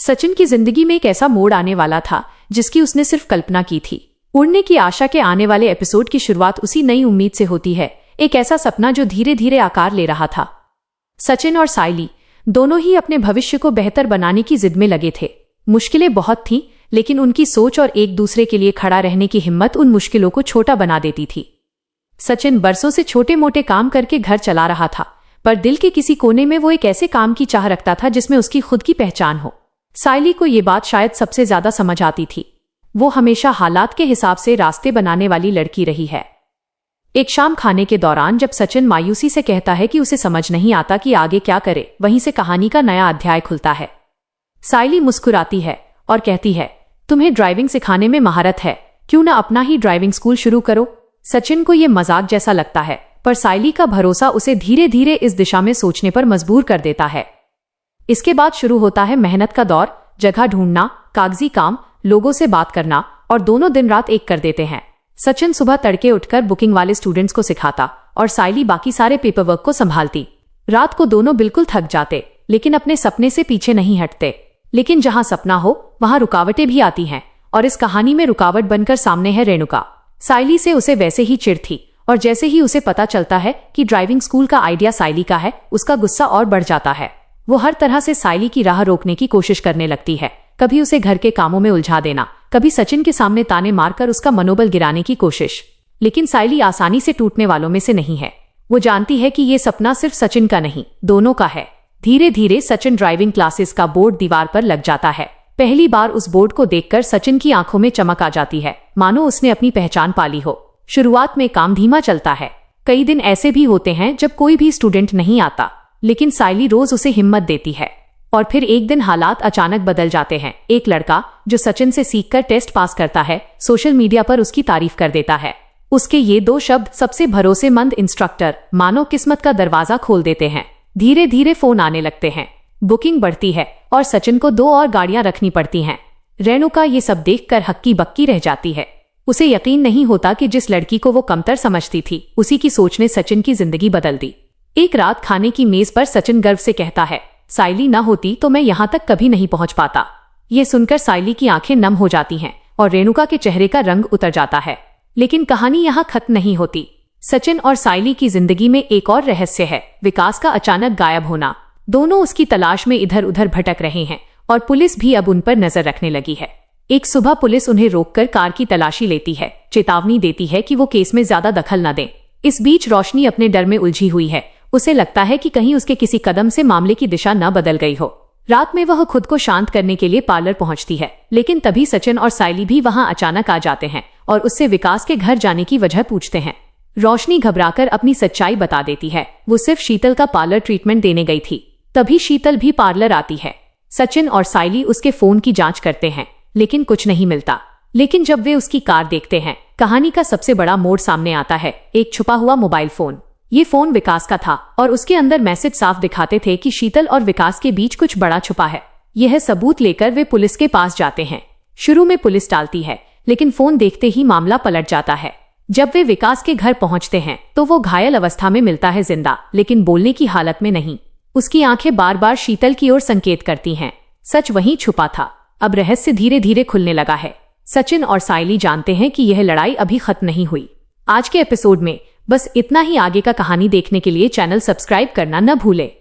सचिन की जिंदगी में एक ऐसा मोड़ आने वाला था जिसकी उसने सिर्फ कल्पना की थी। उड़ने की आशा के आने वाले एपिसोड की शुरुआत उसी नई उम्मीद से होती है, एक ऐसा सपना जो धीरे धीरे आकार ले रहा था। सचिन और सायली दोनों ही अपने भविष्य को बेहतर बनाने की जिद में लगे थे। मुश्किलें बहुत थीं, लेकिन उनकी सोच और एक दूसरे के लिए खड़ा रहने की हिम्मत उन मुश्किलों को छोटा बना देती थी। सचिन बरसों से छोटे मोटे काम करके घर चला रहा था, पर दिल के किसी कोने में वो एक ऐसे काम की चाह रखता था जिसमें उसकी खुद की पहचान हो। सायली को ये बात शायद सबसे ज्यादा समझ आती थी। वो हमेशा हालात के हिसाब से रास्ते बनाने वाली लड़की रही है। एक शाम खाने के दौरान जब सचिन मायूसी से कहता है कि उसे समझ नहीं आता कि आगे क्या करे, वहीं से कहानी का नया अध्याय खुलता है। सायली मुस्कुराती है और कहती है, तुम्हें ड्राइविंग सिखाने में महारत है, क्यों ना अपना ही ड्राइविंग स्कूल शुरू करो। सचिन को यह मजाक जैसा लगता है, पर सायली का भरोसा उसे धीरे धीरे इस दिशा में सोचने पर मजबूर कर देता है। इसके बाद शुरू होता है मेहनत का दौर। जगह ढूंढना, कागजी काम, लोगों से बात करना, और दोनों दिन रात एक कर देते हैं। सचिन सुबह तड़के उठकर बुकिंग वाले स्टूडेंट्स को सिखाता और सायली बाकी सारे पेपर वर्क को संभालती। रात को दोनों बिल्कुल थक जाते, लेकिन अपने सपने से पीछे नहीं हटते। लेकिन जहां सपना हो वहां रुकावटें भी आती हैं, और इस कहानी में रुकावट बनकर सामने है रेणुका। सायली से उसे वैसे ही चिढ़ थी, और जैसे ही उसे पता चलता है कि ड्राइविंग स्कूल का आइडिया सायली का है, उसका गुस्सा और बढ़ जाता है। वो हर तरह से सायली की राह रोकने की कोशिश करने लगती है, कभी उसे घर के कामों में उलझा देना, कभी सचिन के सामने ताने मारकर उसका मनोबल गिराने की कोशिश। लेकिन सायली आसानी से टूटने वालों में से नहीं है। वो जानती है कि ये सपना सिर्फ सचिन का नहीं, दोनों का है। धीरे धीरे सचिन ड्राइविंग क्लासेस का बोर्ड दीवार पर लग जाता है। पहली बार उस बोर्ड को देखकर सचिन की आंखों में चमक आ जाती है, मानो उसने अपनी पहचान पाली हो। शुरुआत में काम धीमा चलता है। कई दिन ऐसे भी होते हैं जब कोई भी स्टूडेंट नहीं आता, लेकिन सायली रोज उसे हिम्मत देती है। और फिर एक दिन हालात अचानक बदल जाते हैं। एक लड़का जो सचिन से सीखकर टेस्ट पास करता है, सोशल मीडिया पर उसकी तारीफ कर देता है। उसके ये दो शब्द, सबसे भरोसेमंद इंस्ट्रक्टर, मानो किस्मत का दरवाजा खोल देते हैं। धीरे धीरे फोन आने लगते हैं, बुकिंग बढ़ती है और सचिन को 2 और गाड़ियां रखनी पड़ती हैं। रेणुका ये सब देखकर हक्की बक्की रह जाती है। उसे यकीन नहीं होता कि जिस लड़की को वो कमतर समझती थी, उसी की सोच ने सचिन की जिंदगी बदल दी। एक रात खाने की मेज पर सचिन गर्व से कहता है, सायली ना होती तो मैं यहाँ तक कभी नहीं पहुंच पाता। ये सुनकर सायली की आंखें नम हो जाती हैं और रेणुका के चेहरे का रंग उतर जाता है। लेकिन कहानी यहाँ खत्म नहीं होती। सचिन और सायली की जिंदगी में एक और रहस्य है, विकास का अचानक गायब होना। दोनों उसकी तलाश में इधर उधर भटक रहे हैं और पुलिस भी अब उन पर नजर रखने लगी है। एक सुबह पुलिस उन्हें रोककर कार की तलाशी लेती है, चेतावनी देती है कि वो केस में ज्यादा दखल न दें। इस बीच रोशनी अपने डर में उलझी हुई है। उसे लगता है कि कहीं उसके किसी कदम से मामले की दिशा न बदल गई हो। रात में वह खुद को शांत करने के लिए पार्लर पहुंचती है, लेकिन तभी सचिन और सायली भी वहां अचानक आ जाते हैं और उससे विकास के घर जाने की वजह पूछते हैं। रोशनी घबराकर अपनी सच्चाई बता देती है, वो सिर्फ शीतल का पार्लर ट्रीटमेंट देने गई थी। तभी शीतल भी पार्लर आती है। सचिन और सायली उसके फोन की जांच करते हैं, लेकिन कुछ नहीं मिलता। लेकिन जब वे उसकी कार देखते हैं, कहानी का सबसे बड़ा मोड़ सामने आता है, एक छुपा हुआ मोबाइल फोन। ये फोन विकास का था और उसके अंदर मैसेज साफ दिखाते थे कि शीतल और विकास के बीच कुछ बड़ा छुपा है। यह सबूत लेकर वे पुलिस के पास जाते हैं। शुरू में पुलिस टालती है, लेकिन फोन देखते ही मामला पलट जाता है। जब वे विकास के घर पहुंचते हैं तो वो घायल अवस्था में मिलता है, जिंदा लेकिन बोलने की हालत में नहीं। उसकी आंखें बार बार शीतल की ओर संकेत करती हैं। सच वहीं छुपा था। अब रहस्य धीरे धीरे खुलने लगा है। सचिन और सायली जानते हैं कि यह लड़ाई अभी खत्म नहीं हुई। आज के एपिसोड में बस इतना ही। आगे का कहानी देखने के लिए चैनल सब्सक्राइब करना न भूले।